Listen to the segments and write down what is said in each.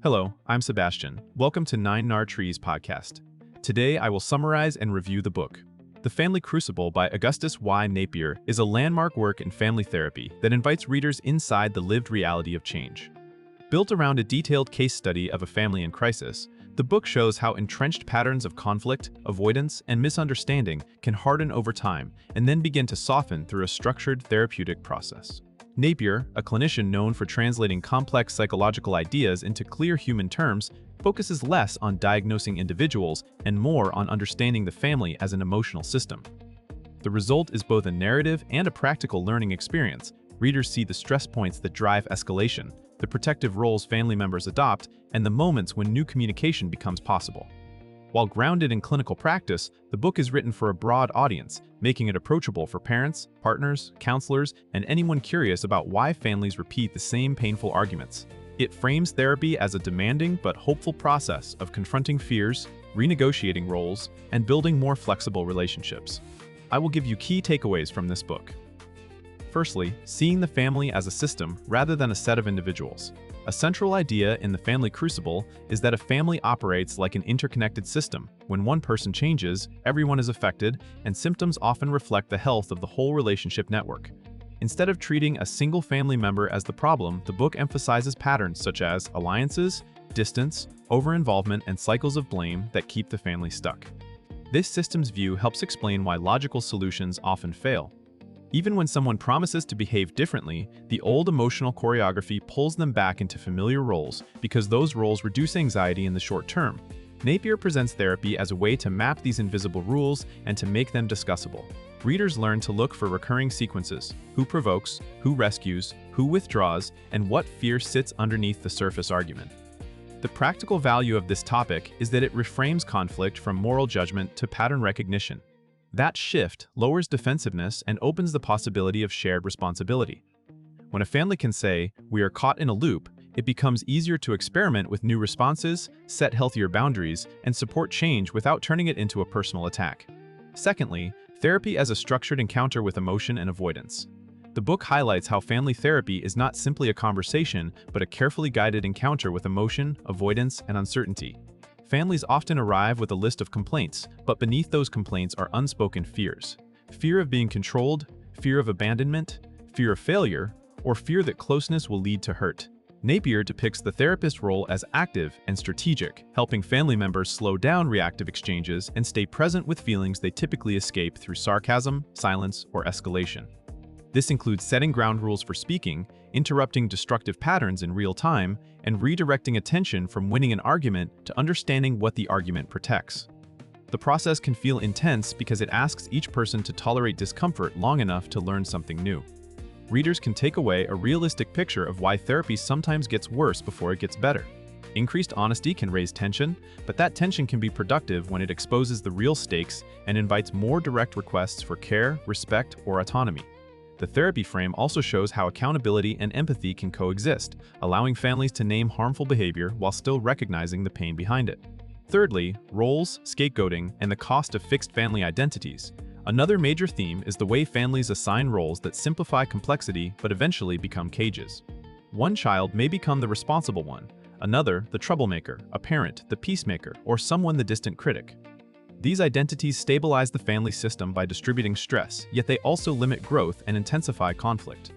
Hello, I'm Sebastian. Welcome to Nine Nar Trees podcast. Today I will summarize and review the book. The Family Crucible by Augustus Y. Napier is a landmark work in family therapy that invites readers inside the lived reality of change. Built around a detailed case study of a family in crisis, the book shows how entrenched patterns of conflict, avoidance, and misunderstanding can harden over time and then begin to soften through a structured therapeutic process. Napier, a clinician known for translating complex psychological ideas into clear human terms, focuses less on diagnosing individuals and more on understanding the family as an emotional system. The result is both a narrative and a practical learning experience. Readers see the stress points that drive escalation, the protective roles family members adopt, and the moments when new communication becomes possible. While grounded in clinical practice, the book is written for a broad audience, making it approachable for parents, partners, counselors, and anyone curious about why families repeat the same painful arguments. It frames therapy as a demanding but hopeful process of confronting fears, renegotiating roles, and building more flexible relationships. I will give you key takeaways from this book. Firstly, seeing the family as a system rather than a set of individuals. A central idea in the Family Crucible is that a family operates like an interconnected system. When one person changes, everyone is affected, and symptoms often reflect the health of the whole relationship network. Instead of treating a single family member as the problem, the book emphasizes patterns such as alliances, distance, overinvolvement, and cycles of blame that keep the family stuck. This systems view helps explain why logical solutions often fail. Even when someone promises to behave differently, the old emotional choreography pulls them back into familiar roles because those roles reduce anxiety in the short term. Napier presents therapy as a way to map these invisible rules and to make them discussable. Readers learn to look for recurring sequences: who provokes, who rescues, who withdraws, and what fear sits underneath the surface argument. The practical value of this topic is that it reframes conflict from moral judgment to pattern recognition. That shift lowers defensiveness and opens the possibility of shared responsibility. When a family can say, "We are caught in a loop," it becomes easier to experiment with new responses, set healthier boundaries, and support change without turning it into a personal attack. Secondly, therapy as a structured encounter with emotion and avoidance. The book highlights how family therapy is not simply a conversation, but a carefully guided encounter with emotion, avoidance, and uncertainty. Families often arrive with a list of complaints, but beneath those complaints are unspoken fears. Fear of being controlled, fear of abandonment, fear of failure, or fear that closeness will lead to hurt. Napier depicts the therapist's role as active and strategic, helping family members slow down reactive exchanges and stay present with feelings they typically escape through sarcasm, silence, or escalation. This includes setting ground rules for speaking, interrupting destructive patterns in real time, and redirecting attention from winning an argument to understanding what the argument protects. The process can feel intense because it asks each person to tolerate discomfort long enough to learn something new. Readers can take away a realistic picture of why therapy sometimes gets worse before it gets better. Increased honesty can raise tension, but that tension can be productive when it exposes the real stakes and invites more direct requests for care, respect, or autonomy. The therapy frame also shows how accountability and empathy can coexist, allowing families to name harmful behavior while still recognizing the pain behind it. Thirdly, roles, scapegoating, and the cost of fixed family identities. Another major theme is the way families assign roles that simplify complexity but eventually become cages. One child may become the responsible one, another the troublemaker, a parent the peacemaker, or someone the distant critic. These identities stabilize the family system by distributing stress, yet they also limit growth and intensify conflict.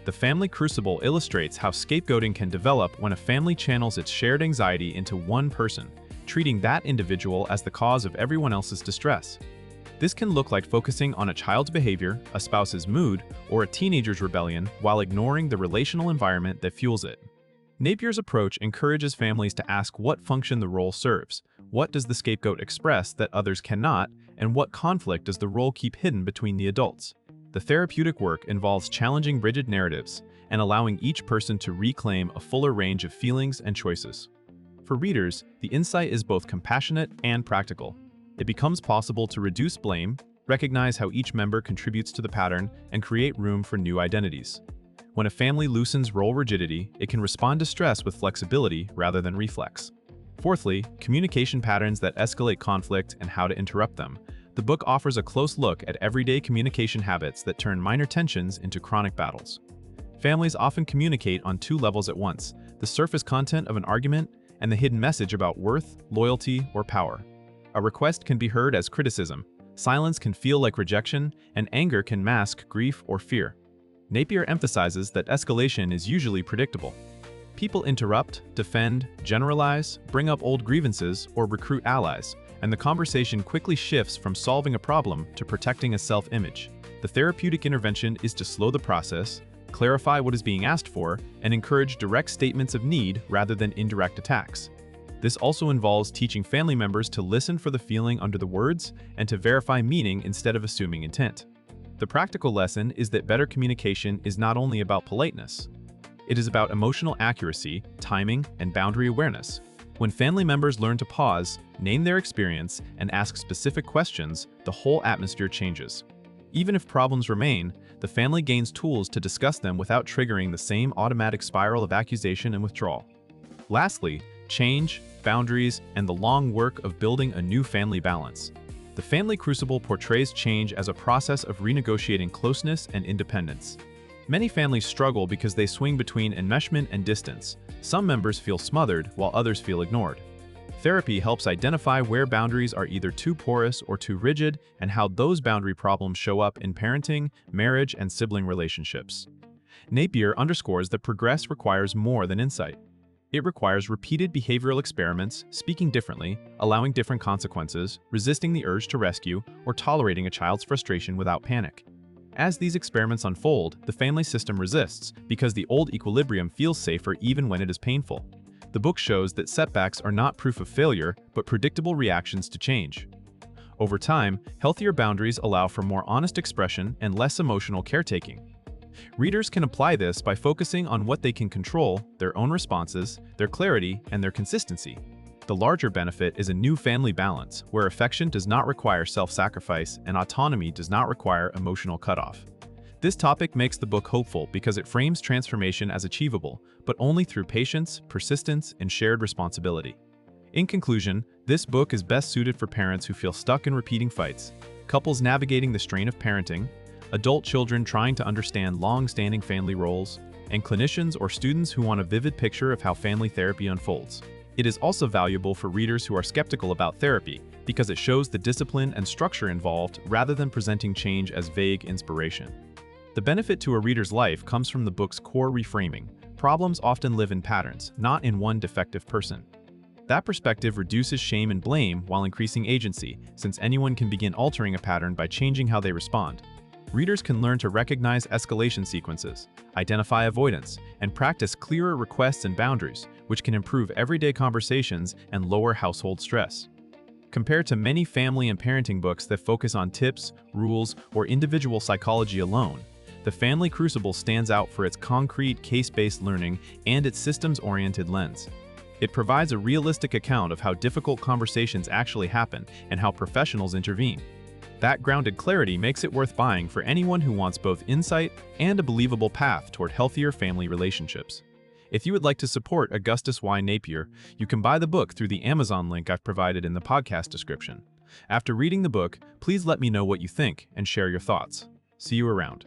The Family Crucible illustrates how scapegoating can develop when a family channels its shared anxiety into one person, treating that individual as the cause of everyone else's distress. This can look like focusing on a child's behavior, a spouse's mood, or a teenager's rebellion while ignoring the relational environment that fuels it. Napier's approach encourages families to ask what function the role serves, what does the scapegoat express that others cannot, and what conflict does the role keep hidden between the adults. The therapeutic work involves challenging rigid narratives and allowing each person to reclaim a fuller range of feelings and choices. For readers, the insight is both compassionate and practical. It becomes possible to reduce blame, recognize how each member contributes to the pattern, and create room for new identities. When a family loosens role rigidity, it can respond to stress with flexibility rather than reflex. Fourthly, communication patterns that escalate conflict and how to interrupt them. The book offers a close look at everyday communication habits that turn minor tensions into chronic battles. Families often communicate on two levels at once: the surface content of an argument and the hidden message about worth, loyalty, or power. A request can be heard as criticism, silence can feel like rejection, and anger can mask grief or fear. Napier emphasizes that escalation is usually predictable. People interrupt, defend, generalize, bring up old grievances, or recruit allies, and the conversation quickly shifts from solving a problem to protecting a self-image. The therapeutic intervention is to slow the process, clarify what is being asked for, and encourage direct statements of need rather than indirect attacks. This also involves teaching family members to listen for the feeling under the words and to verify meaning instead of assuming intent. The practical lesson is that better communication is not only about politeness. It is about emotional accuracy, timing, and boundary awareness. When family members learn to pause, name their experience, and ask specific questions, the whole atmosphere changes. Even if problems remain, the family gains tools to discuss them without triggering the same automatic spiral of accusation and withdrawal. Lastly, change, boundaries, and the long work of building a new family balance. The Family Crucible portrays change as a process of renegotiating closeness and independence. Many families struggle because they swing between enmeshment and distance. Some members feel smothered while others feel ignored. Therapy helps identify where boundaries are either too porous or too rigid and how those boundary problems show up in parenting, marriage, and sibling relationships. Napier underscores that progress requires more than insight. It requires repeated behavioral experiments, speaking differently, allowing different consequences, resisting the urge to rescue, or tolerating a child's frustration without panic. As these experiments unfold, the family system resists because the old equilibrium feels safer even when it is painful. The book shows that setbacks are not proof of failure, but predictable reactions to change. Over time, healthier boundaries allow for more honest expression and less emotional caretaking. Readers can apply this by focusing on what they can control, their own responses, their clarity, and their consistency. The larger benefit is a new family balance, where affection does not require self-sacrifice and autonomy does not require emotional cutoff. This topic makes the book hopeful because it frames transformation as achievable, but only through patience, persistence, and shared responsibility. In conclusion, this book is best suited for parents who feel stuck in repeating fights, couples navigating the strain of parenting, adult children trying to understand long-standing family roles, and clinicians or students who want a vivid picture of how family therapy unfolds. It is also valuable for readers who are skeptical about therapy because it shows the discipline and structure involved rather than presenting change as vague inspiration. The benefit to a reader's life comes from the book's core reframing. Problems often live in patterns, not in one defective person. That perspective reduces shame and blame while increasing agency, since anyone can begin altering a pattern by changing how they respond. Readers can learn to recognize escalation sequences, identify avoidance, and practice clearer requests and boundaries, which can improve everyday conversations and lower household stress. Compared to many family and parenting books that focus on tips, rules, or individual psychology alone, The Family Crucible stands out for its concrete, case-based learning and its systems-oriented lens. It provides a realistic account of how difficult conversations actually happen and how professionals intervene. That grounded clarity makes it worth buying for anyone who wants both insight and a believable path toward healthier family relationships. If you would like to support Augustus Y. Napier, you can buy the book through the Amazon link I've provided in the podcast description. After reading the book, please let me know what you think and share your thoughts. See you around.